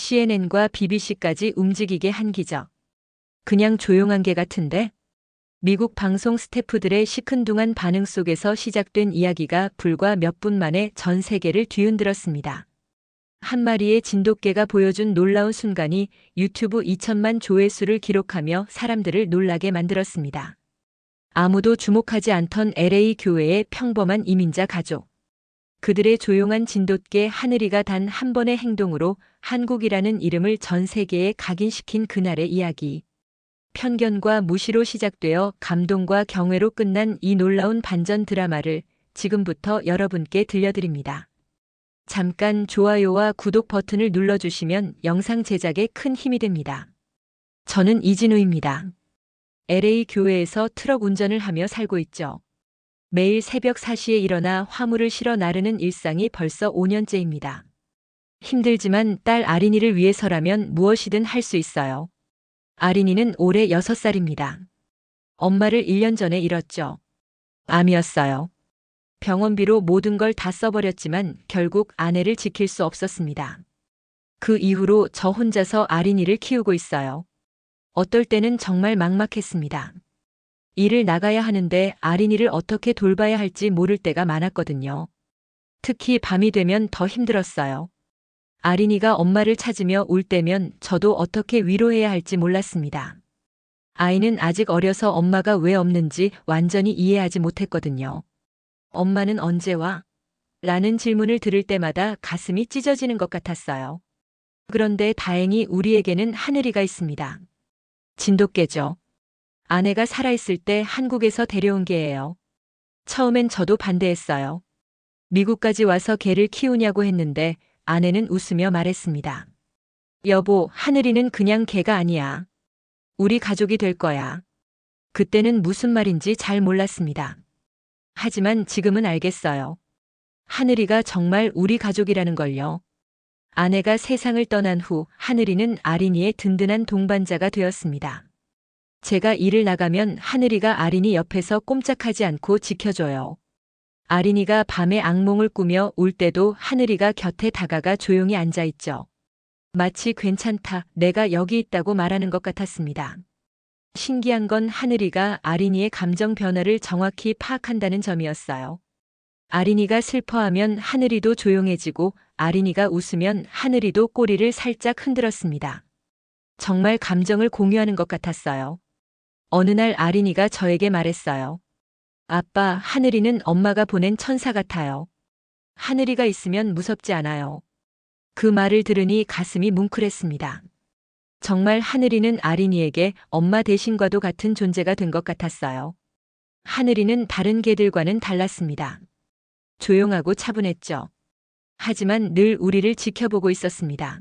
CNN과 BBC까지 움직이게 한 기적. 그냥 조용한 개 같은데? 미국 방송 스태프들의 시큰둥한 반응 속에서 시작된 이야기가 불과 몇 분 만에 전 세계를 뒤흔들었습니다. 한 마리의 진돗개가 보여준 놀라운 순간이 유튜브 2천만 조회수를 기록하며 사람들을 놀라게 만들었습니다. 아무도 주목하지 않던 LA 교회의 평범한 이민자 가족. 그들의 조용한 진돗개 하늘이가 단 한 번의 행동으로 한국이라는 이름을 전 세계에 각인시킨 그날의 이야기. 편견과 무시로 시작되어 감동과 경외로 끝난 이 놀라운 반전 드라마를 지금부터 여러분께 들려드립니다. 잠깐 좋아요와 구독 버튼을 눌러주시면 영상 제작에 큰 힘이 됩니다. 저는 이진우입니다. LA 교회에서 트럭 운전을 하며 살고 있죠. 매일 새벽 4시에 일어나 화물을 실어 나르는 일상이 벌써 5년째입니다. 힘들지만 딸 아린이를 위해서라면 무엇이든 할 수 있어요. 아린이는 올해 6살입니다. 엄마를 1년 전에 잃었죠. 암이었어요. 병원비로 모든 걸 다 써버렸지만 결국 아내를 지킬 수 없었습니다. 그 이후로 저 혼자서 아린이를 키우고 있어요. 어떨 때는 정말 막막했습니다. 일을 나가야 하는데 아린이를 어떻게 돌봐야 할지 모를 때가 많았거든요. 특히 밤이 되면 더 힘들었어요. 아린이가 엄마를 찾으며 울 때면 저도 어떻게 위로해야 할지 몰랐습니다. 아이는 아직 어려서 엄마가 왜 없는지 완전히 이해하지 못했거든요. 엄마는 언제 와? 라는 질문을 들을 때마다 가슴이 찢어지는 것 같았어요. 그런데 다행히 우리에게는 하늘이가 있습니다. 진돗개죠. 아내가 살아있을 때 한국에서 데려온 개예요. 처음엔 저도 반대했어요. 미국까지 와서 개를 키우냐고 했는데 아내는 웃으며 말했습니다. 여보, 하늘이는 그냥 개가 아니야. 우리 가족이 될 거야. 그때는 무슨 말인지 잘 몰랐습니다. 하지만 지금은 알겠어요. 하늘이가 정말 우리 가족이라는 걸요. 아내가 세상을 떠난 후 하늘이는 아린이의 든든한 동반자가 되었습니다. 제가 일을 나가면 하늘이가 아린이 옆에서 꼼짝하지 않고 지켜줘요. 아린이가 밤에 악몽을 꾸며 울 때도 하늘이가 곁에 다가가 조용히 앉아있죠. 마치 괜찮다, 내가 여기 있다고 말하는 것 같았습니다. 신기한 건 하늘이가 아린이의 감정 변화를 정확히 파악한다는 점이었어요. 아린이가 슬퍼하면 하늘이도 조용해지고 아린이가 웃으면 하늘이도 꼬리를 살짝 흔들었습니다. 정말 감정을 공유하는 것 같았어요. 어느 날 아린이가 저에게 말했어요. 아빠, 하늘이는 엄마가 보낸 천사 같아요. 하늘이가 있으면 무섭지 않아요. 그 말을 들으니 가슴이 뭉클했습니다. 정말 하늘이는 아린이에게 엄마 대신과도 같은 존재가 된 것 같았어요. 하늘이는 다른 개들과는 달랐습니다. 조용하고 차분했죠. 하지만 늘 우리를 지켜보고 있었습니다.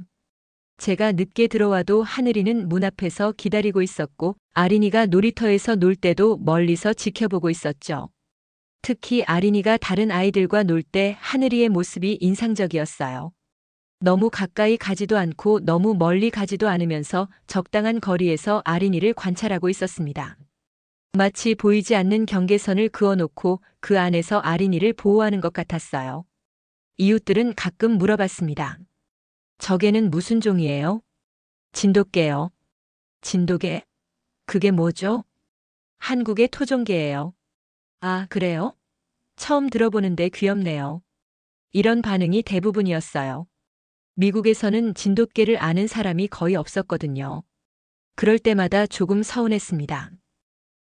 제가 늦게 들어와도 하늘이는 문 앞에서 기다리고 있었고 아린이가 놀이터에서 놀 때도 멀리서 지켜보고 있었죠. 특히 아린이가 다른 아이들과 놀 때 하늘이의 모습이 인상적이었어요. 너무 가까이 가지도 않고 너무 멀리 가지도 않으면서 적당한 거리에서 아린이를 관찰하고 있었습니다. 마치 보이지 않는 경계선을 그어놓고 그 안에서 아린이를 보호하는 것 같았어요. 이웃들은 가끔 물어봤습니다. 저개는 무슨 종이에요? 진돗개요. 진돗개? 그게 뭐죠? 한국의 토종개예요. 아, 그래요? 처음 들어보는데 귀엽네요. 이런 반응이 대부분이었어요. 미국에서는 진돗개를 아는 사람이 거의 없었거든요. 그럴 때마다 조금 서운했습니다.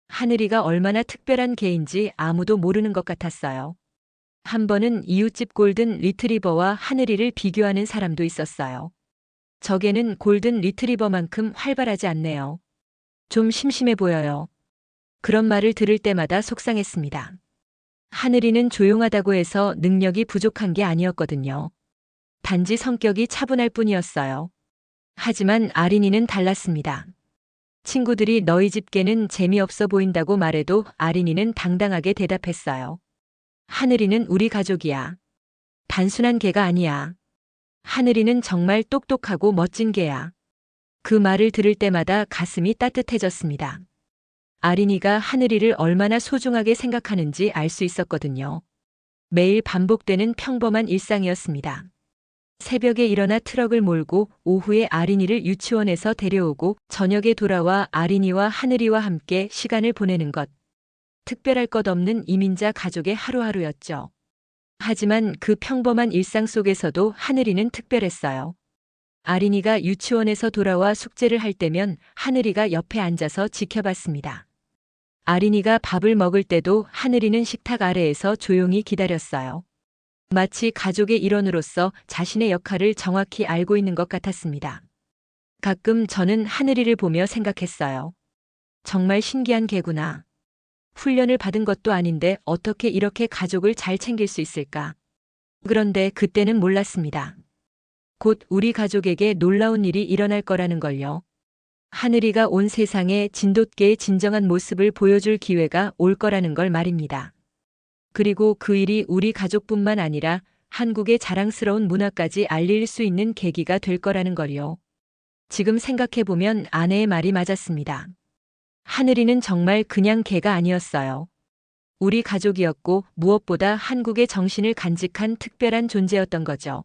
하늘이가 얼마나 특별한 개인지 아무도 모르는 것 같았어요. 한 번은 이웃집 골든 리트리버와 하늘이를 비교하는 사람도 있었어요. 저 개는 골든 리트리버만큼 활발하지 않네요. 좀 심심해 보여요. 그런 말을 들을 때마다 속상했습니다. 하늘이는 조용하다고 해서 능력이 부족한 게 아니었거든요. 단지 성격이 차분할 뿐이었어요. 하지만 아린이는 달랐습니다. 친구들이 너희 집 개는 재미없어 보인다고 말해도 아린이는 당당하게 대답했어요. 하늘이는 우리 가족이야. 단순한 개가 아니야. 하늘이는 정말 똑똑하고 멋진 개야. 그 말을 들을 때마다 가슴이 따뜻해졌습니다. 아린이가 하늘이를 얼마나 소중하게 생각하는지 알 수 있었거든요. 매일 반복되는 평범한 일상이었습니다. 새벽에 일어나 트럭을 몰고 오후에 아린이를 유치원에서 데려오고 저녁에 돌아와 아린이와 하늘이와 함께 시간을 보내는 것. 특별할 것 없는 이민자 가족의 하루하루였죠. 하지만 그 평범한 일상 속에서도 하늘이는 특별했어요. 아린이가 유치원에서 돌아와 숙제를 할 때면 하늘이가 옆에 앉아서 지켜봤습니다. 아린이가 밥을 먹을 때도 하늘이는 식탁 아래에서 조용히 기다렸어요. 마치 가족의 일원으로서 자신의 역할을 정확히 알고 있는 것 같았습니다. 가끔 저는 하늘이를 보며 생각했어요. 정말 신기한 개구나. 훈련을 받은 것도 아닌데 어떻게 이렇게 가족을 잘 챙길 수 있을까? 그런데 그때는 몰랐습니다. 곧 우리 가족에게 놀라운 일이 일어날 거라는 걸요. 하늘이가 온 세상에 진돗개의 진정한 모습을 보여줄 기회가 올 거라는 걸 말입니다. 그리고 그 일이 우리 가족뿐만 아니라 한국의 자랑스러운 문화까지 알릴 수 있는 계기가 될 거라는 걸요. 지금 생각해보면 아내의 말이 맞았습니다. 하늘이는 정말 그냥 개가 아니었어요. 우리 가족이었고 무엇보다 한국의 정신을 간직한 특별한 존재였던 거죠.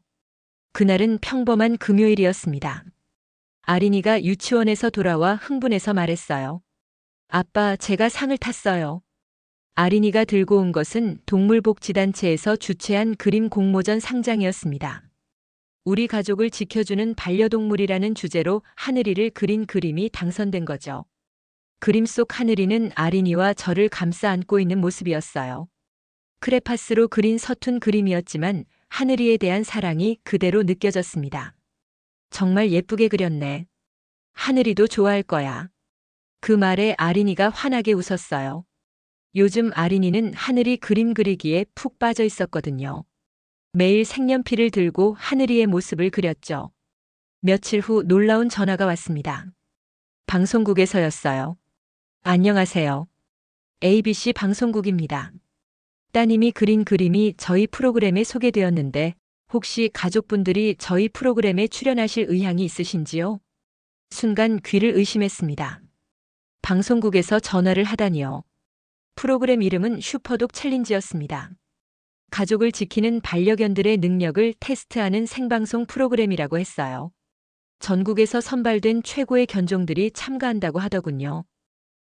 그날은 평범한 금요일이었습니다. 아린이가 유치원에서 돌아와 흥분해서 말했어요. 아빠, 제가 상을 탔어요. 아린이가 들고 온 것은 동물복지단체에서 주최한 그림 공모전 상장이었습니다. 우리 가족을 지켜주는 반려동물이라는 주제로 하늘이를 그린 그림이 당선된 거죠. 그림 속 하늘이는 아린이와 저를 감싸 안고 있는 모습이었어요. 크레파스로 그린 서툰 그림이었지만 하늘이에 대한 사랑이 그대로 느껴졌습니다. 정말 예쁘게 그렸네. 하늘이도 좋아할 거야. 그 말에 아린이가 환하게 웃었어요. 요즘 아린이는 하늘이 그림 그리기에 푹 빠져 있었거든요. 매일 색연필을 들고 하늘이의 모습을 그렸죠. 며칠 후 놀라운 전화가 왔습니다. 방송국에서였어요. 안녕하세요. ABC 방송국입니다. 따님이 그린 그림이 저희 프로그램에 소개되었는데 혹시 가족분들이 저희 프로그램에 출연하실 의향이 있으신지요? 순간 귀를 의심했습니다. 방송국에서 전화를 하다니요. 프로그램 이름은 슈퍼독 챌린지였습니다. 가족을 지키는 반려견들의 능력을 테스트하는 생방송 프로그램이라고 했어요. 전국에서 선발된 최고의 견종들이 참가한다고 하더군요.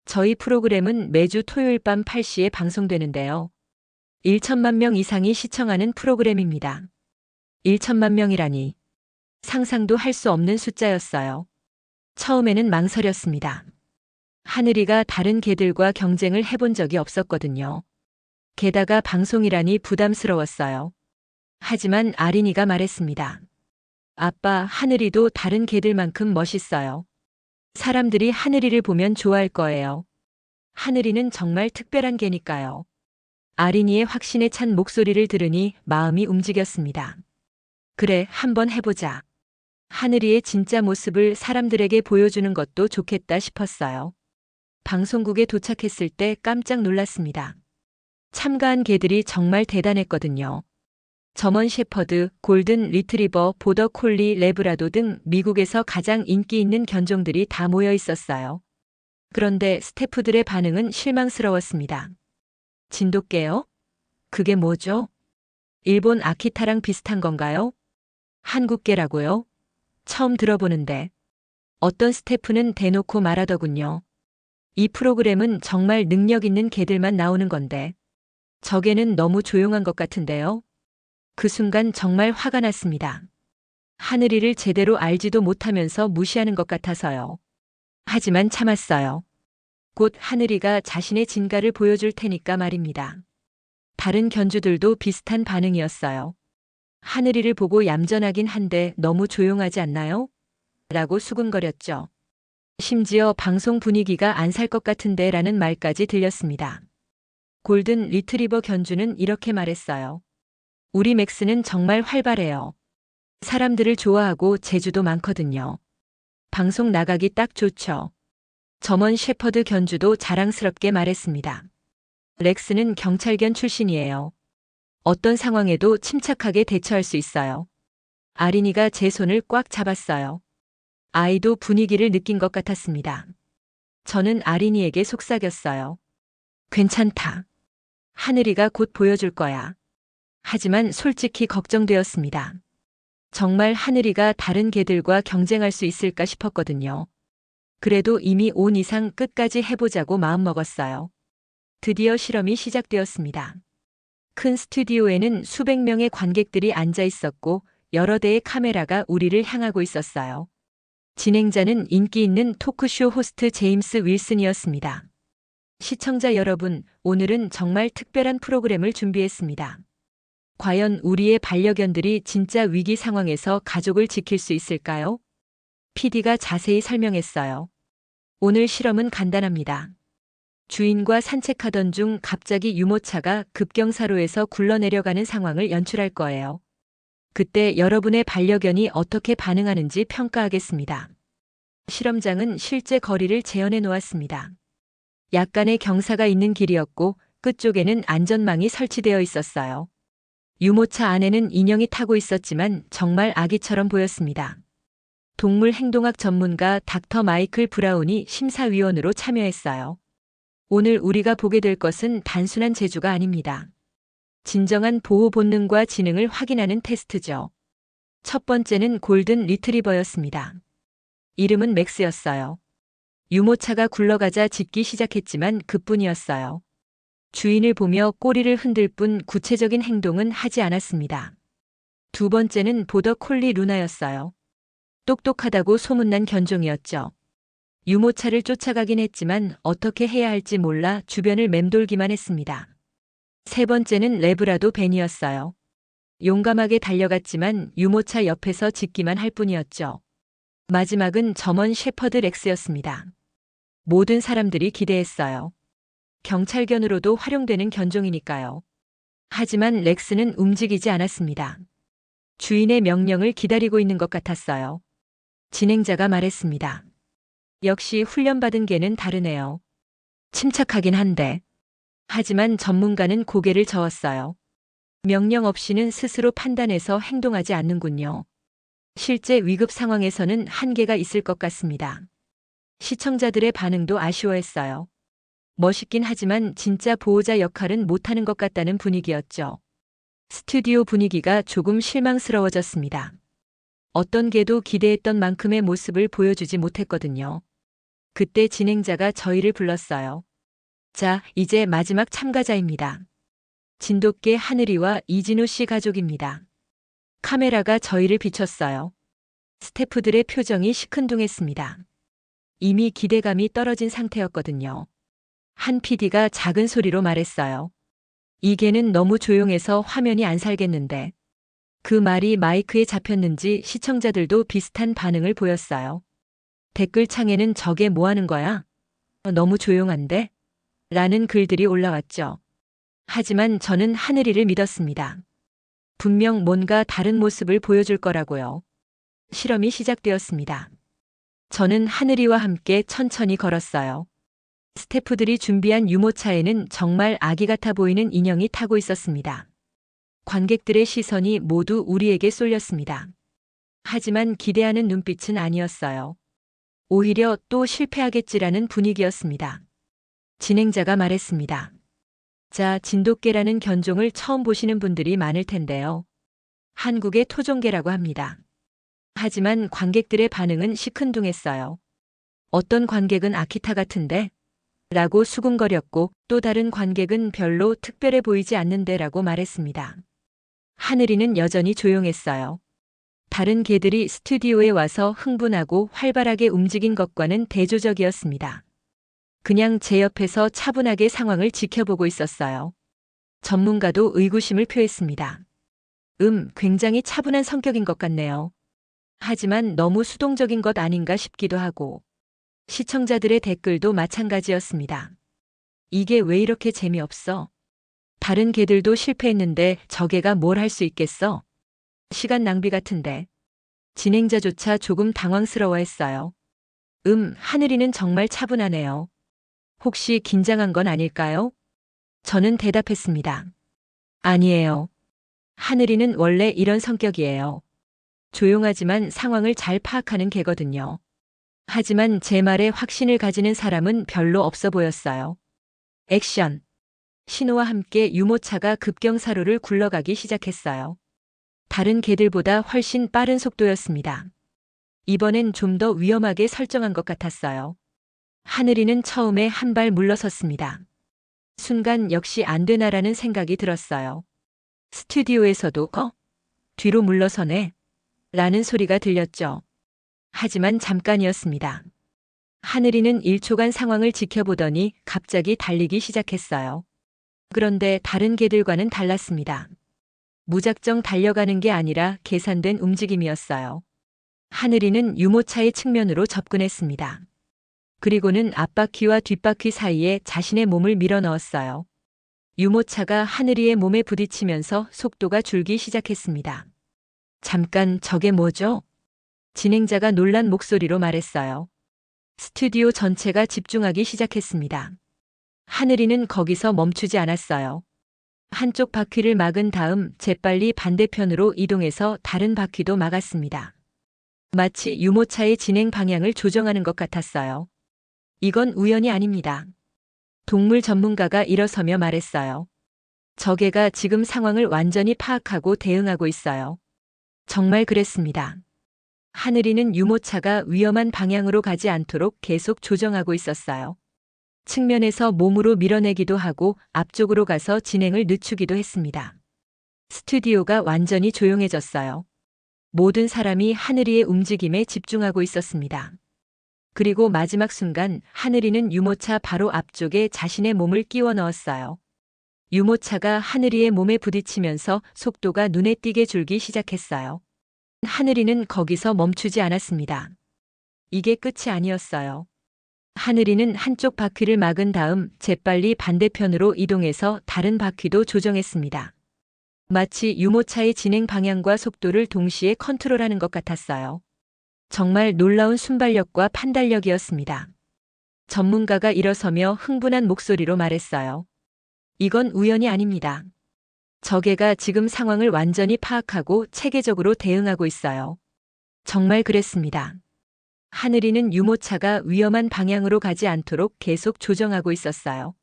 저희 프로그램은 매주 토요일 밤 8시에 방송되는데요. 1천만 명 이상이 시청하는 프로그램입니다. 1천만 명이라니. 상상도 할 수 없는 숫자였어요. 처음에는 망설였습니다. 하늘이가 다른 개들과 경쟁을 해본 적이 없었거든요. 게다가 방송이라니 부담스러웠어요. 하지만 아린이가 말했습니다. 아빠, 하늘이도 다른 개들만큼 멋있어요. 사람들이 하늘이를 보면 좋아할 거예요. 하늘이는 정말 특별한 개니까요. 아린이의 확신에 찬 목소리를 들으니 마음이 움직였습니다. 그래, 한번 해보자. 하늘이의 진짜 모습을 사람들에게 보여주는 것도 좋겠다 싶었어요. 방송국에 도착했을 때 깜짝 놀랐습니다. 참가한 개들이 정말 대단했거든요. 저먼 셰퍼드, 골든 리트리버, 보더 콜리, 레브라도 등 미국에서 가장 인기 있는 견종들이 다 모여 있었어요. 그런데 스태프들의 반응은 실망스러웠습니다. 진돗개요? 그게 뭐죠? 일본 아키타랑 비슷한 건가요? 한국개라고요? 처음 들어보는데. 어떤 스태프는 대놓고 말하더군요. 이 프로그램은 정말 능력 있는 개들만 나오는 건데. 저 개는 너무 조용한 것 같은데요? 그 순간 정말 화가 났습니다. 하늘이를 제대로 알지도 못하면서 무시하는 것 같아서요. 하지만 참았어요. 곧 하늘이가 자신의 진가를 보여줄 테니까 말입니다. 다른 견주들도 비슷한 반응이었어요. 하늘이를 보고 얌전하긴 한데 너무 조용하지 않나요? 라고 수군거렸죠. 심지어 방송 분위기가 안 살 것 같은데 라는 말까지 들렸습니다. 골든 리트리버 견주는 이렇게 말했어요. 우리 맥스는 정말 활발해요. 사람들을 좋아하고 재주도 많거든요. 방송 나가기 딱 좋죠. 저먼 셰퍼드 견주도 자랑스럽게 말했습니다. 렉스는 경찰견 출신이에요. 어떤 상황에도 침착하게 대처할 수 있어요. 아린이가 제 손을 꽉 잡았어요. 아이도 분위기를 느낀 것 같았습니다. 저는 아린이에게 속삭였어요. 괜찮다. 하늘이가 곧 보여줄 거야. 하지만 솔직히 걱정되었습니다. 정말 하늘이가 다른 개들과 경쟁할 수 있을까 싶었거든요. 그래도 이미 온 이상 끝까지 해보자고 마음먹었어요. 드디어 실험이 시작되었습니다. 큰 스튜디오에는 수백 명의 관객들이 앉아 있었고 여러 대의 카메라가 우리를 향하고 있었어요. 진행자는 인기 있는 토크쇼 호스트 제임스 윌슨이었습니다. 시청자 여러분, 오늘은 정말 특별한 프로그램을 준비했습니다. 과연 우리의 반려견들이 진짜 위기 상황에서 가족을 지킬 수 있을까요? PD가 자세히 설명했어요. 오늘 실험은 간단합니다. 주인과 산책하던 중 갑자기 유모차가 급경사로에서 굴러내려가는 상황을 연출할 거예요. 그때 여러분의 반려견이 어떻게 반응하는지 평가하겠습니다. 실험장은 실제 거리를 재현해 놓았습니다. 약간의 경사가 있는 길이었고 끝쪽에는 안전망이 설치되어 있었어요. 유모차 안에는 인형이 타고 있었지만 정말 아기처럼 보였습니다. 동물 행동학 전문가 닥터 마이클 브라운이 심사위원으로 참여했어요. 오늘 우리가 보게 될 것은 단순한 재주가 아닙니다. 진정한 보호 본능과 지능을 확인하는 테스트죠. 첫 번째는 골든 리트리버였습니다. 이름은 맥스였어요. 유모차가 굴러가자 짖기 시작했지만 그뿐이었어요. 주인을 보며 꼬리를 흔들 뿐 구체적인 행동은 하지 않았습니다. 두 번째는 보더 콜리 루나였어요. 똑똑하다고 소문난 견종이었죠. 유모차를 쫓아가긴 했지만 어떻게 해야 할지 몰라 주변을 맴돌기만 했습니다. 세 번째는 레브라도 벤이었어요. 용감하게 달려갔지만 유모차 옆에서 짖기만 할 뿐이었죠. 마지막은 점원 셰퍼드 렉스였습니다. 모든 사람들이 기대했어요. 경찰견으로도 활용되는 견종이니까요. 하지만 렉스는 움직이지 않았습니다. 주인의 명령을 기다리고 있는 것 같았어요. 진행자가 말했습니다. 역시 훈련받은 개는 다르네요. 침착하긴 한데. 하지만 전문가는 고개를 저었어요. 명령 없이는 스스로 판단해서 행동하지 않는군요. 실제 위급 상황에서는 한계가 있을 것 같습니다. 시청자들의 반응도 아쉬워했어요. 멋있긴 하지만 진짜 보호자 역할은 못하는 것 같다는 분위기였죠. 스튜디오 분위기가 조금 실망스러워졌습니다. 어떤 개도 기대했던 만큼의 모습을 보여주지 못했거든요. 그때 진행자가 저희를 불렀어요. 자, 이제 마지막 참가자입니다. 진돗개 하늘이와 이진우 씨 가족입니다. 카메라가 저희를 비췄어요. 스태프들의 표정이 시큰둥했습니다. 이미 기대감이 떨어진 상태였거든요. 한 PD가 작은 소리로 말했어요. 이 개는 너무 조용해서 화면이 안 살겠는데. 그 말이 마이크에 잡혔는지 시청자들도 비슷한 반응을 보였어요. 댓글창에는 저게 뭐 하는 거야? 너무 조용한데? 라는 글들이 올라왔죠. 하지만 저는 하늘이를 믿었습니다. 분명 뭔가 다른 모습을 보여줄 거라고요. 실험이 시작되었습니다. 저는 하늘이와 함께 천천히 걸었어요. 스태프들이 준비한 유모차에는 정말 아기 같아 보이는 인형이 타고 있었습니다. 관객들의 시선이 모두 우리에게 쏠렸습니다. 하지만 기대하는 눈빛은 아니었어요. 오히려 또 실패하겠지라는 분위기였습니다. 진행자가 말했습니다. 자, 진돗개라는 견종을 처음 보시는 분들이 많을 텐데요. 한국의 토종개라고 합니다. 하지만 관객들의 반응은 시큰둥했어요. 어떤 관객은 아키타 같은데? 라고 수군거렸고 또 다른 관객은 별로 특별해 보이지 않는데 라고 말했습니다. 하늘이는 여전히 조용했어요. 다른 개들이 스튜디오에 와서 흥분하고 활발하게 움직인 것과는 대조적이었습니다. 그냥 제 옆에서 차분하게 상황을 지켜보고 있었어요. 전문가도 의구심을 표했습니다. 굉장히 차분한 성격인 것 같네요. 하지만 너무 수동적인 것 아닌가 싶기도 하고. 시청자들의 댓글도 마찬가지였습니다. 이게 왜 이렇게 재미없어? 다른 개들도 실패했는데 저 개가 뭘 할 수 있겠어? 시간 낭비 같은데. 진행자조차 조금 당황스러워했어요. 하늘이는 정말 차분하네요. 혹시 긴장한 건 아닐까요? 저는 대답했습니다. 아니에요. 하늘이는 원래 이런 성격이에요. 조용하지만 상황을 잘 파악하는 개거든요. 하지만 제 말에 확신을 가지는 사람은 별로 없어 보였어요. 액션. 신호와 함께 유모차가 급경사로를 굴러가기 시작했어요. 다른 개들보다 훨씬 빠른 속도였습니다. 이번엔 좀 더 위험하게 설정한 것 같았어요. 하늘이는 처음에 한 발 물러섰습니다. 순간 역시 안 되나라는 생각이 들었어요. 스튜디오에서도 뒤로 물러서네 라는 소리가 들렸죠. 하지만 잠깐이었습니다. 하늘이는 1초간 상황을 지켜보더니 갑자기 달리기 시작했어요. 그런데 다른 개들과는 달랐습니다. 무작정 달려가는 게 아니라 계산된 움직임이었어요. 하늘이는 유모차의 측면으로 접근했습니다. 그리고는 앞바퀴와 뒷바퀴 사이에 자신의 몸을 밀어 넣었어요. 유모차가 하늘이의 몸에 부딪히면서 속도가 줄기 시작했습니다. 잠깐, 저게 뭐죠? 진행자가 놀란 목소리로 말했어요. 스튜디오 전체가 집중하기 시작했습니다. 하늘이는 거기서 멈추지 않았어요. 한쪽 바퀴를 막은 다음 재빨리 반대편으로 이동해서 다른 바퀴도 막았습니다. 마치 유모차의 진행 방향을 조정하는 것 같았어요. 이건 우연이 아닙니다. 동물 전문가가 일어서며 말했어요. 저 개가 지금 상황을 완전히 파악하고 대응하고 있어요. 정말 그랬습니다. 하늘이는 유모차가 위험한 방향으로 가지 않도록 계속 조정하고 있었어요. 측면에서 몸으로 밀어내기도 하고 앞쪽으로 가서 진행을 늦추기도 했습니다. 스튜디오가 완전히 조용해졌어요. 모든 사람이 하늘이의 움직임에 집중하고 있었습니다. 그리고 마지막 순간 하늘이는 유모차 바로 앞쪽에 자신의 몸을 끼워 넣었어요. 유모차가 하늘이의 몸에 부딪히면서 속도가 눈에 띄게 줄기 시작했어요. 하늘이는 거기서 멈추지 않았습니다. 이게 끝이 아니었어요. 하늘이는 한쪽 바퀴를 막은 다음 재빨리 반대편으로 이동해서 다른 바퀴도 조정했습니다. 마치 유모차의 진행 방향과 속도를 동시에 컨트롤하는 것 같았어요. 정말 놀라운 순발력과 판단력이었습니다. 전문가가 일어서며 흥분한 목소리로 말했어요. 이건 우연이 아닙니다. 저 개가 지금 상황을 완전히 파악하고 체계적으로 대응하고 있어요. 정말 그랬습니다. 하늘이는 유모차가 위험한 방향으로 가지 않도록 계속 조정하고 있었어요.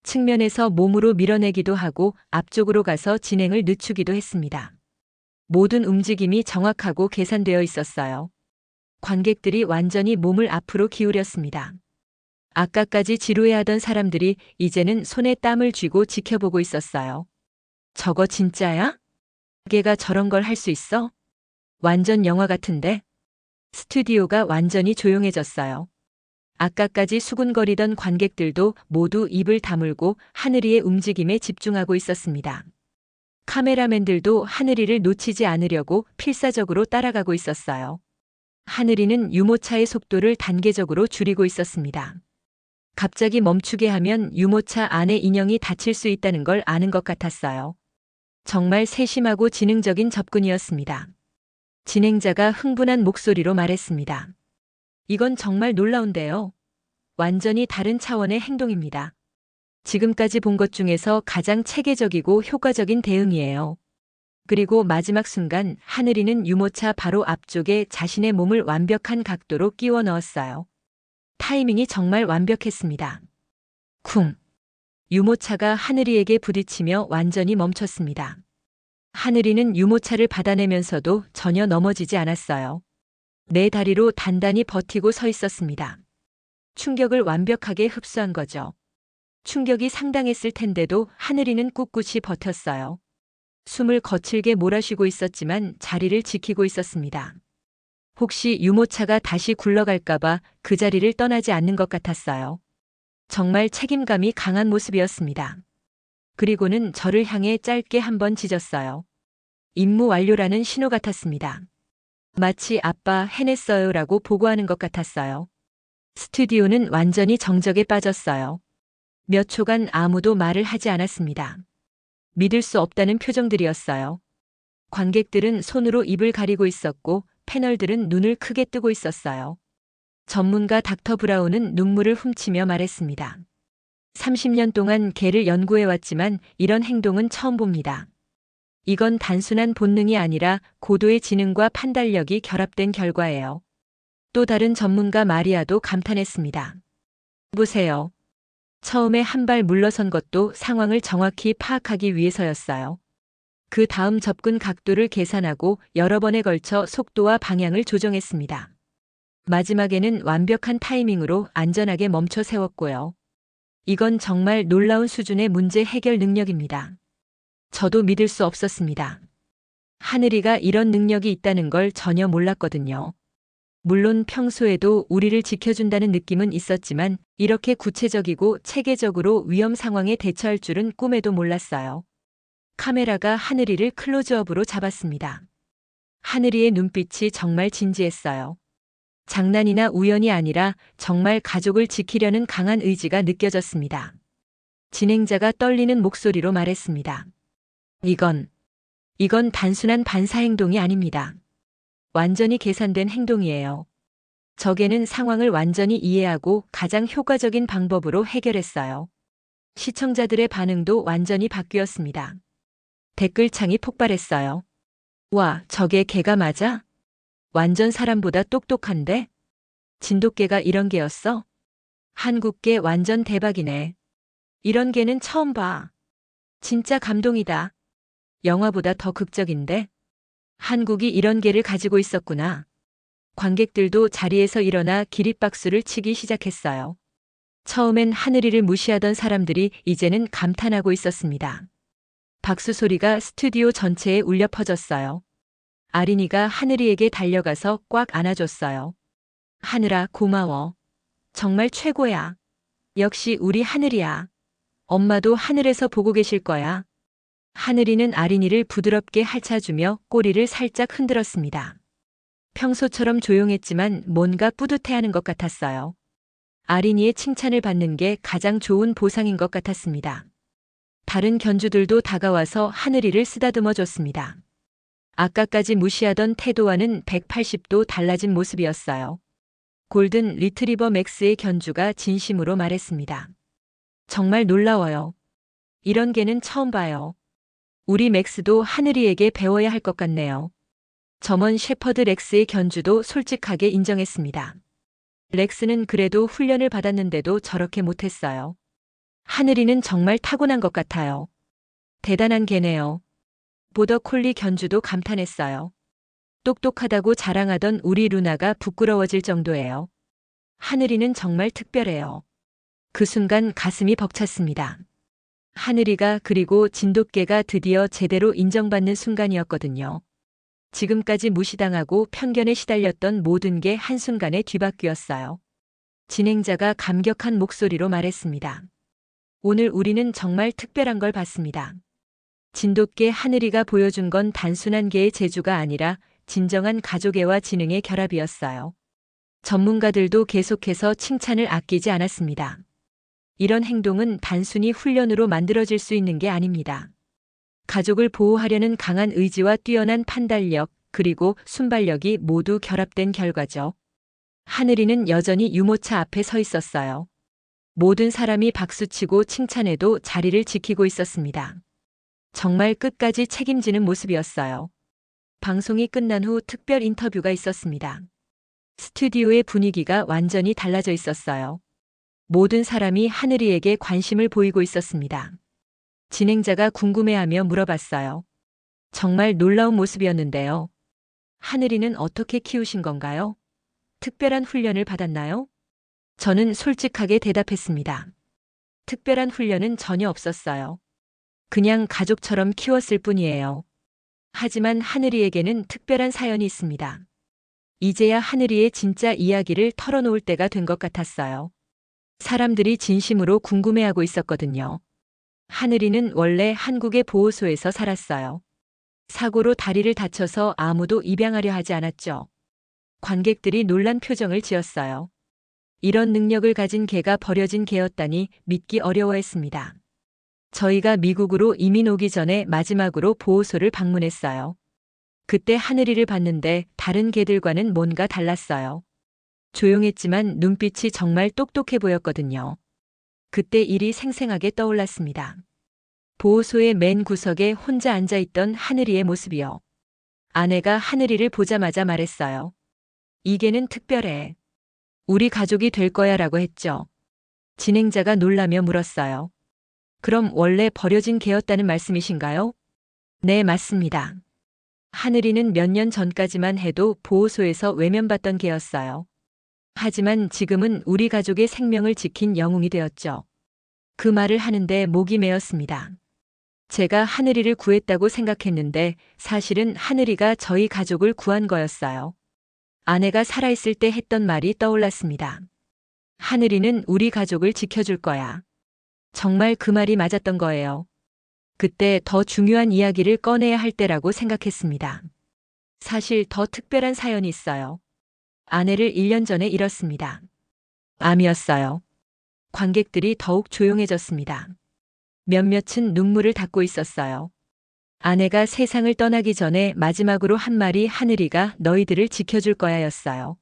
측면에서 몸으로 밀어내기도 하고 앞쪽으로 가서 진행을 늦추기도 했습니다. 모든 움직임이 정확하고 계산되어 있었어요. 관객들이 완전히 몸을 앞으로 기울였습니다. 아까까지 지루해하던 사람들이 이제는 손에 땀을 쥐고 지켜보고 있었어요. 저거 진짜야? 개가 저런 걸 할 수 있어? 완전 영화 같은데? 스튜디오가 완전히 조용해졌어요. 아까까지 수군거리던 관객들도 모두 입을 다물고 하늘이의 움직임에 집중하고 있었습니다. 카메라맨들도 하늘이를 놓치지 않으려고 필사적으로 따라가고 있었어요. 하늘이는 유모차의 속도를 단계적으로 줄이고 있었습니다. 갑자기 멈추게 하면 유모차 안에 인형이 다칠 수 있다는 걸 아는 것 같았어요. 정말 세심하고 지능적인 접근이었습니다. 진행자가 흥분한 목소리로 말했습니다. 이건 정말 놀라운데요. 완전히 다른 차원의 행동입니다. 지금까지 본 것 중에서 가장 체계적이고 효과적인 대응이에요. 그리고 마지막 순간 하늘이는 유모차 바로 앞쪽에 자신의 몸을 완벽한 각도로 끼워 넣었어요. 타이밍이 정말 완벽했습니다. 쿵! 유모차가 하늘이에게 부딪히며 완전히 멈췄습니다. 하늘이는 유모차를 받아내면서도 전혀 넘어지지 않았어요. 네 다리로 단단히 버티고 서 있었습니다. 충격을 완벽하게 흡수한 거죠. 충격이 상당했을 텐데도 하늘이는 꿋꿋이 버텼어요. 숨을 거칠게 몰아쉬고 있었지만 자리를 지키고 있었습니다. 혹시 유모차가 다시 굴러갈까봐 그 자리를 떠나지 않는 것 같았어요. 정말 책임감이 강한 모습이었습니다. 그리고는 저를 향해 짧게 한번 짖었어요. 임무 완료라는 신호 같았습니다. 마치 아빠 해냈어요라고 보고하는 것 같았어요. 스튜디오는 완전히 정적에 빠졌어요. 몇 초간 아무도 말을 하지 않았습니다. 믿을 수 없다는 표정들이었어요. 관객들은 손으로 입을 가리고 있었고 패널들은 눈을 크게 뜨고 있었어요. 전문가 닥터 브라운은 눈물을 훔치며 말했습니다. 30년 동안 개를 연구해왔지만 이런 행동은 처음 봅니다. 이건 단순한 본능이 아니라 고도의 지능과 판단력이 결합된 결과예요. 또 다른 전문가 마리아도 감탄했습니다. 보세요. 처음에 한 발 물러선 것도 상황을 정확히 파악하기 위해서였어요. 그 다음 접근 각도를 계산하고 여러 번에 걸쳐 속도와 방향을 조정했습니다. 마지막에는 완벽한 타이밍으로 안전하게 멈춰 세웠고요. 이건 정말 놀라운 수준의 문제 해결 능력입니다. 저도 믿을 수 없었습니다. 하늘이가 이런 능력이 있다는 걸 전혀 몰랐거든요. 물론 평소에도 우리를 지켜준다는 느낌은 있었지만 이렇게 구체적이고 체계적으로 위험 상황에 대처할 줄은 꿈에도 몰랐어요. 카메라가 하늘이를 클로즈업으로 잡았습니다. 하늘이의 눈빛이 정말 진지했어요. 장난이나 우연이 아니라 정말 가족을 지키려는 강한 의지가 느껴졌습니다. 진행자가 떨리는 목소리로 말했습니다. 이건 단순한 반사 행동이 아닙니다. 완전히 계산된 행동이에요. 적에는 상황을 완전히 이해하고 가장 효과적인 방법으로 해결했어요. 시청자들의 반응도 완전히 바뀌었습니다. 댓글창이 폭발했어요. 와, 저게 개가 맞아? 완전 사람보다 똑똑한데? 진돗개가 이런 개였어? 한국개 완전 대박이네. 이런 개는 처음 봐. 진짜 감동이다. 영화보다 더 극적인데? 한국이 이런 개를 가지고 있었구나. 관객들도 자리에서 일어나 기립박수를 치기 시작했어요. 처음엔 하늘이를 무시하던 사람들이 이제는 감탄하고 있었습니다. 박수 소리가 스튜디오 전체에 울려 퍼졌어요. 아린이가 하늘이에게 달려가서 꽉 안아줬어요. 하늘아, 고마워. 정말 최고야. 역시 우리 하늘이야. 엄마도 하늘에서 보고 계실 거야. 하늘이는 아린이를 부드럽게 핥아주며 꼬리를 살짝 흔들었습니다. 평소처럼 조용했지만 뭔가 뿌듯해하는 것 같았어요. 아린이의 칭찬을 받는 게 가장 좋은 보상인 것 같았습니다. 다른 견주들도 다가와서 하늘이를 쓰다듬어 줬습니다. 아까까지 무시하던 태도와는 180도 달라진 모습이었어요. 골든 리트리버 맥스의 견주가 진심으로 말했습니다. 정말 놀라워요. 이런 개는 처음 봐요. 우리 맥스도 하늘이에게 배워야 할 것 같네요. 점원 셰퍼드 렉스의 견주도 솔직하게 인정했습니다. 렉스는 그래도 훈련을 받았는데도 저렇게 못했어요. 하늘이는 정말 타고난 것 같아요. 대단한 개네요. 보더 콜리 견주도 감탄했어요. 똑똑하다고 자랑하던 우리 루나가 부끄러워질 정도예요. 하늘이는 정말 특별해요. 그 순간 가슴이 벅찼습니다. 하늘이가 그리고 진돗개가 드디어 제대로 인정받는 순간이었거든요. 지금까지 무시당하고 편견에 시달렸던 모든 게 한순간에 뒤바뀌었어요. 진행자가 감격한 목소리로 말했습니다. 오늘 우리는 정말 특별한 걸 봤습니다. 진돗개 하늘이가 보여준 건 단순한 개의 재주가 아니라 진정한 가족애와 지능의 결합이었어요. 전문가들도 계속해서 칭찬을 아끼지 않았습니다. 이런 행동은 단순히 훈련으로 만들어질 수 있는 게 아닙니다. 가족을 보호하려는 강한 의지와 뛰어난 판단력, 그리고 순발력이 모두 결합된 결과죠. 하늘이는 여전히 유모차 앞에 서 있었어요. 모든 사람이 박수치고 칭찬해도 자리를 지키고 있었습니다. 정말 끝까지 책임지는 모습이었어요. 방송이 끝난 후 특별 인터뷰가 있었습니다. 스튜디오의 분위기가 완전히 달라져 있었어요. 모든 사람이 하늘이에게 관심을 보이고 있었습니다. 진행자가 궁금해하며 물어봤어요. 정말 놀라운 모습이었는데요. 하늘이는 어떻게 키우신 건가요? 특별한 훈련을 받았나요? 저는 솔직하게 대답했습니다. 특별한 훈련은 전혀 없었어요. 그냥 가족처럼 키웠을 뿐이에요. 하지만 하늘이에게는 특별한 사연이 있습니다. 이제야 하늘이의 진짜 이야기를 털어놓을 때가 된 것 같았어요. 사람들이 진심으로 궁금해하고 있었거든요. 하늘이는 원래 한국의 보호소에서 살았어요. 사고로 다리를 다쳐서 아무도 입양하려 하지 않았죠. 관객들이 놀란 표정을 지었어요. 이런 능력을 가진 개가 버려진 개였다니 믿기 어려워했습니다. 저희가 미국으로 이민 오기 전에 마지막으로 보호소를 방문했어요. 그때 하늘이를 봤는데 다른 개들과는 뭔가 달랐어요. 조용했지만 눈빛이 정말 똑똑해 보였거든요. 그때 일이 생생하게 떠올랐습니다. 보호소의 맨 구석에 혼자 앉아있던 하늘이의 모습이요. 아내가 하늘이를 보자마자 말했어요. 이 개는 특별해. 우리 가족이 될 거야 라고 했죠. 진행자가 놀라며 물었어요. 그럼 원래 버려진 개였다는 말씀이신가요? 네, 맞습니다. 하늘이는 몇 년 전까지만 해도 보호소에서 외면받던 개였어요. 하지만 지금은 우리 가족의 생명을 지킨 영웅이 되었죠. 그 말을 하는데 목이 메었습니다. 제가 하늘이를 구했다고 생각했는데 사실은 하늘이가 저희 가족을 구한 거였어요. 아내가 살아있을 때 했던 말이 떠올랐습니다. 하늘이는 우리 가족을 지켜줄 거야. 정말 그 말이 맞았던 거예요. 그때 더 중요한 이야기를 꺼내야 할 때라고 생각했습니다. 사실 더 특별한 사연이 있어요. 아내를 1년 전에 잃었습니다. 암이었어요. 관객들이 더욱 조용해졌습니다. 몇몇은 눈물을 닦고 있었어요. 아내가 세상을 떠나기 전에 마지막으로 한 말이 하늘이가 너희들을 지켜줄 거야였어요.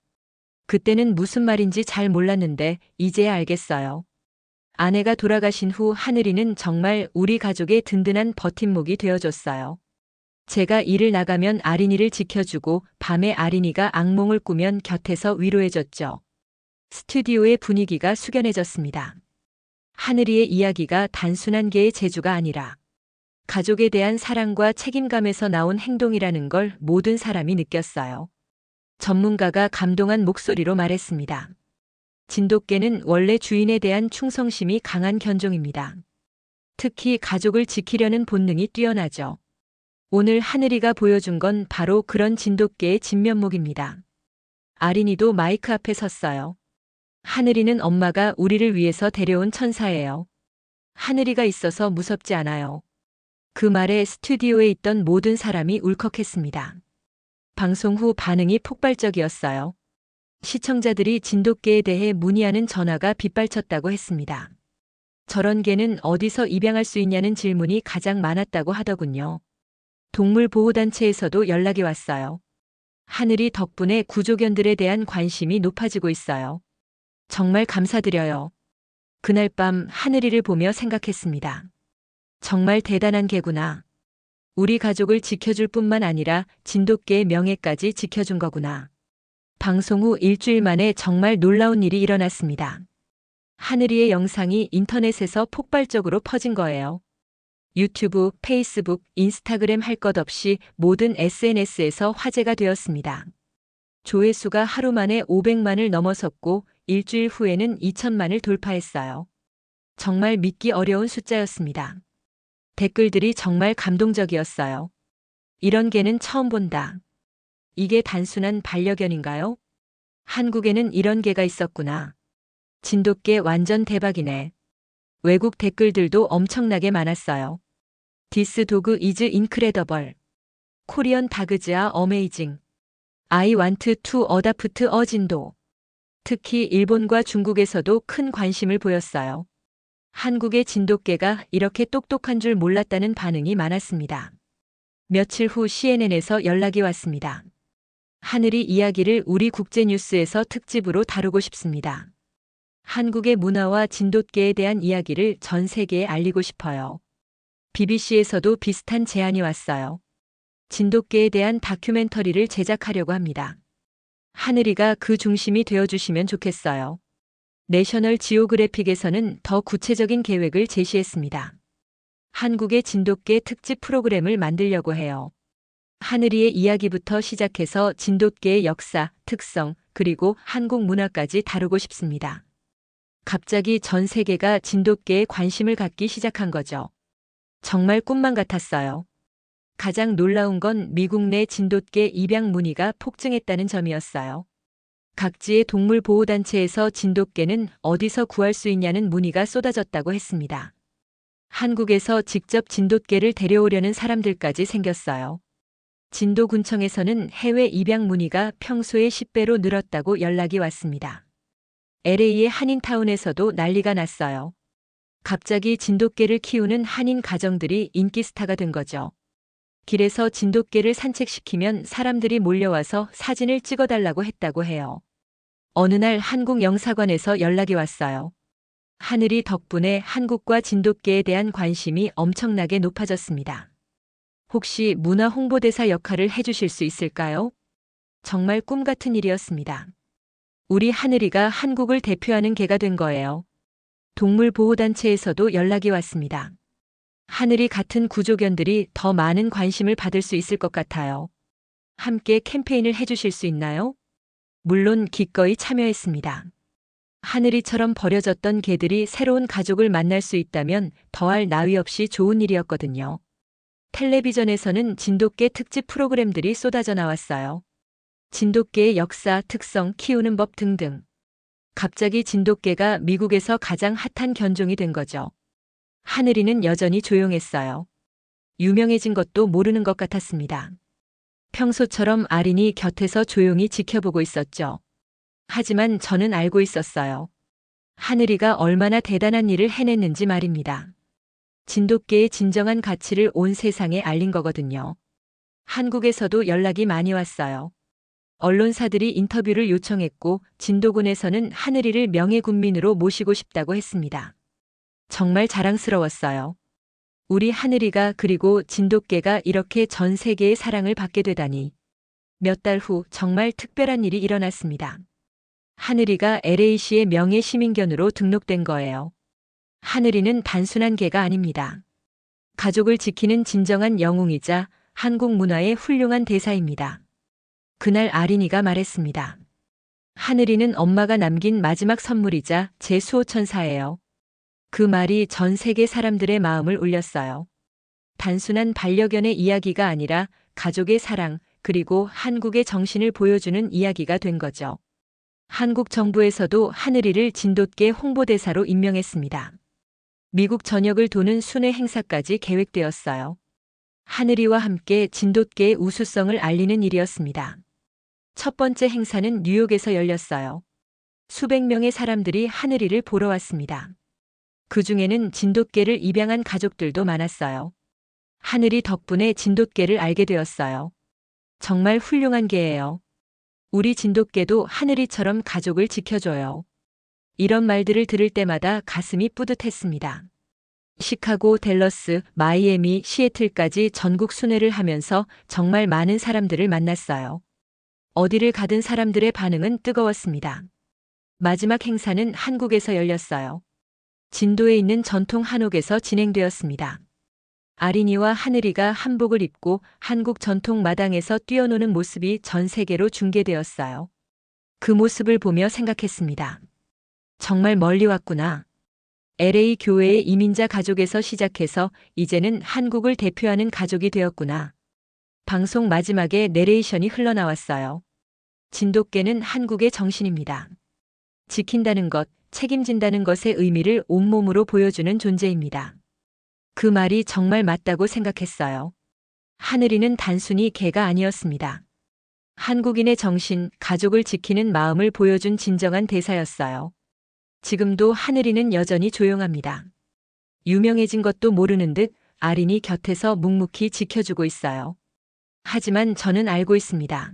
그때는 무슨 말인지 잘 몰랐는데 이제야 알겠어요. 아내가 돌아가신 후 하늘이는 정말 우리 가족의 든든한 버팀목이 되어줬어요. 제가 일을 나가면 아린이를 지켜주고 밤에 아린이가 악몽을 꾸면 곁에서 위로해줬죠. 스튜디오의 분위기가 숙연해졌습니다. 하늘이의 이야기가 단순한 개의 재주가 아니라 가족에 대한 사랑과 책임감에서 나온 행동이라는 걸 모든 사람이 느꼈어요. 전문가가 감동한 목소리로 말했습니다. 진돗개는 원래 주인에 대한 충성심이 강한 견종입니다. 특히 가족을 지키려는 본능이 뛰어나죠. 오늘 하늘이가 보여준 건 바로 그런 진돗개의 진면목입니다. 아린이도 마이크 앞에 섰어요. 하늘이는 엄마가 우리를 위해서 데려온 천사예요. 하늘이가 있어서 무섭지 않아요. 그 말에 스튜디오에 있던 모든 사람이 울컥했습니다. 방송 후 반응이 폭발적이었어요. 시청자들이 진돗개에 대해 문의하는 전화가 빗발쳤다고 했습니다. 저런 개는 어디서 입양할 수 있냐는 질문이 가장 많았다고 하더군요. 동물보호단체에서도 연락이 왔어요. 하늘이 덕분에 구조견들에 대한 관심이 높아지고 있어요. 정말 감사드려요. 그날 밤 하늘이를 보며 생각했습니다. 정말 대단한 개구나. 우리 가족을 지켜줄 뿐만 아니라 진돗개의 명예까지 지켜준 거구나. 방송 후 일주일 만에 정말 놀라운 일이 일어났습니다. 하늘이의 영상이 인터넷에서 폭발적으로 퍼진 거예요. 유튜브, 페이스북, 인스타그램 할 것 없이 모든 SNS에서 화제가 되었습니다. 조회수가 하루 만에 500만을 넘어섰고 일주일 후에는 2천만을 돌파했어요. 정말 믿기 어려운 숫자였습니다. 댓글들이 정말 감동적이었어요. 이런 개는 처음 본다. 이게 단순한 반려견인가요? 한국에는 이런 개가 있었구나. 진돗개 완전 대박이네. 외국 댓글들도 엄청나게 많았어요. This dog is incredible. 코리안 다그즈아 어메이징. I want to adopt a 진도. 특히 일본과 중국에서도 큰 관심을 보였어요. 한국의 진돗개가 이렇게 똑똑한 줄 몰랐다는 반응이 많았습니다. 며칠 후 CNN에서 연락이 왔습니다. 하늘이 이야기를 우리 국제뉴스에서 특집으로 다루고 싶습니다. 한국의 문화와 진돗개에 대한 이야기를 전 세계에 알리고 싶어요. BBC에서도 비슷한 제안이 왔어요. 진돗개에 대한 다큐멘터리를 제작하려고 합니다. 하늘이가 그 중심이 되어주시면 좋겠어요. 내셔널 지오그래픽에서는 더 구체적인 계획을 제시했습니다. 한국의 진돗개 특집 프로그램을 만들려고 해요. 하늘이의 이야기부터 시작해서 진돗개의 역사, 특성, 그리고 한국 문화까지 다루고 싶습니다. 갑자기 전 세계가 진돗개에 관심을 갖기 시작한 거죠. 정말 꿈만 같았어요. 가장 놀라운 건 미국 내 진돗개 입양 문의가 폭증했다는 점이었어요. 각지의 동물보호단체에서 진돗개는 어디서 구할 수 있냐는 문의가 쏟아졌다고 했습니다. 한국에서 직접 진돗개를 데려오려는 사람들까지 생겼어요. 진도군청에서는 해외 입양 문의가 평소의 10배로 늘었다고 연락이 왔습니다. LA의 한인타운에서도 난리가 났어요. 갑자기 진돗개를 키우는 한인 가정들이 인기 스타가 된 거죠. 길에서 진돗개를 산책시키면 사람들이 몰려와서 사진을 찍어달라고 했다고 해요. 어느 날 한국 영사관에서 연락이 왔어요. 하늘이 덕분에 한국과 진돗개에 대한 관심이 엄청나게 높아졌습니다. 혹시 문화 홍보대사 역할을 해주실 수 있을까요? 정말 꿈 같은 일이었습니다. 우리 하늘이가 한국을 대표하는 개가 된 거예요. 동물보호단체에서도 연락이 왔습니다. 하늘이 같은 구조견들이 더 많은 관심을 받을 수 있을 것 같아요. 함께 캠페인을 해주실 수 있나요? 물론 기꺼이 참여했습니다. 하늘이처럼 버려졌던 개들이 새로운 가족을 만날 수 있다면 더할 나위 없이 좋은 일이었거든요. 텔레비전에서는 진돗개 특집 프로그램들이 쏟아져 나왔어요. 진돗개의 역사, 특성, 키우는 법 등등. 갑자기 진돗개가 미국에서 가장 핫한 견종이 된 거죠. 하늘이는 여전히 조용했어요. 유명해진 것도 모르는 것 같았습니다. 평소처럼 아린이 곁에서 조용히 지켜보고 있었죠. 하지만 저는 알고 있었어요. 하늘이가 얼마나 대단한 일을 해냈는지 말입니다. 진돗개의 진정한 가치를 온 세상에 알린 거거든요. 한국에서도 연락이 많이 왔어요. 언론사들이 인터뷰를 요청했고 진도군에서는 하늘이를 명예군민으로 모시고 싶다고 했습니다. 정말 자랑스러웠어요. 우리 하늘이가 그리고 진돗개가 이렇게 전 세계의 사랑을 받게 되다니. 몇 달 후 정말 특별한 일이 일어났습니다. 하늘이가 LA시의 명예 시민견으로 등록된 거예요. 하늘이는 단순한 개가 아닙니다. 가족을 지키는 진정한 영웅이자 한국 문화의 훌륭한 대사입니다. 그날 아린이가 말했습니다. 하늘이는 엄마가 남긴 마지막 선물이자 제 수호천사예요. 그 말이 전 세계 사람들의 마음을 울렸어요. 단순한 반려견의 이야기가 아니라 가족의 사랑, 그리고 한국의 정신을 보여주는 이야기가 된 거죠. 한국 정부에서도 하늘이를 진돗개 홍보대사로 임명했습니다. 미국 전역을 도는 순회 행사까지 계획되었어요. 하늘이와 함께 진돗개의 우수성을 알리는 일이었습니다. 첫 번째 행사는 뉴욕에서 열렸어요. 수백 명의 사람들이 하늘이를 보러 왔습니다. 그 중에는 진돗개를 입양한 가족들도 많았어요. 하늘이 덕분에 진돗개를 알게 되었어요. 정말 훌륭한 개예요. 우리 진돗개도 하늘이처럼 가족을 지켜줘요. 이런 말들을 들을 때마다 가슴이 뿌듯했습니다. 시카고, 댈러스, 마이애미, 시애틀까지 전국 순회를 하면서 정말 많은 사람들을 만났어요. 어디를 가든 사람들의 반응은 뜨거웠습니다. 마지막 행사는 한국에서 열렸어요. 진도에 있는 전통 한옥에서 진행되었습니다. 아린이와 하늘이가 한복을 입고 한국 전통 마당에서 뛰어노는 모습이 전 세계로 중계되었어요. 그 모습을 보며 생각했습니다. 정말 멀리 왔구나. LA 교회의 이민자 가족에서 시작해서 이제는 한국을 대표하는 가족이 되었구나. 방송 마지막에 내레이션이 흘러나왔어요. 진돗개는 한국의 정신입니다. 지킨다는 것, 책임진다는 것의 의미를 온몸으로 보여주는 존재입니다. 그 말이 정말 맞다고 생각했어요. 하늘이는 단순히 개가 아니었습니다. 한국인의 정신, 가족을 지키는 마음을 보여준 진정한 대사였어요. 지금도 하늘이는 여전히 조용합니다. 유명해진 것도 모르는 듯 아린이 곁에서 묵묵히 지켜주고 있어요. 하지만 저는 알고 있습니다.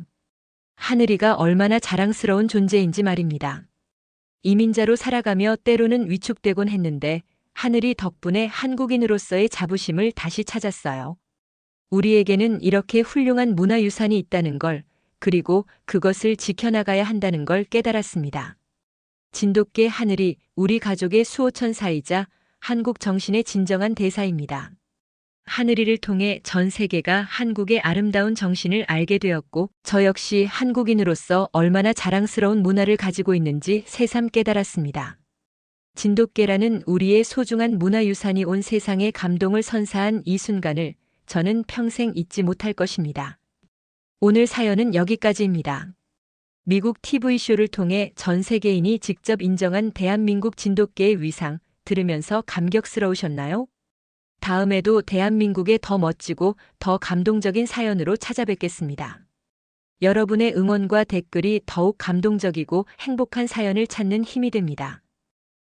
하늘이가 얼마나 자랑스러운 존재인지 말입니다. 이민자로 살아가며 때로는 위축되곤 했는데 하늘이 덕분에 한국인으로서의 자부심을 다시 찾았어요. 우리에게는 이렇게 훌륭한 문화유산이 있다는 걸, 그리고 그것을 지켜나가야 한다는 걸 깨달았습니다. 진돗개 하늘이 우리 가족의 수호천사이자 한국 정신의 진정한 대사입니다. 하늘이를 통해 전 세계가 한국의 아름다운 정신을 알게 되었고, 저 역시 한국인으로서 얼마나 자랑스러운 문화를 가지고 있는지 새삼 깨달았습니다. 진돗개라는 우리의 소중한 문화유산이 온 세상에 감동을 선사한 이 순간을 저는 평생 잊지 못할 것입니다. 오늘 사연은 여기까지입니다. 미국 TV쇼를 통해 전 세계인이 직접 인정한 대한민국 진돗개의 위상 들으면서 감격스러우셨나요? 다음에도 대한민국의 더 멋지고 더 감동적인 사연으로 찾아뵙겠습니다. 여러분의 응원과 댓글이 더욱 감동적이고 행복한 사연을 찾는 힘이 됩니다.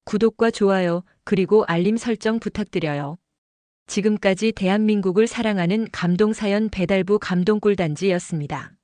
구독과 좋아요, 그리고 알림 설정 부탁드려요. 지금까지 대한민국을 사랑하는 감동사연 배달부 감동꿀단지였습니다.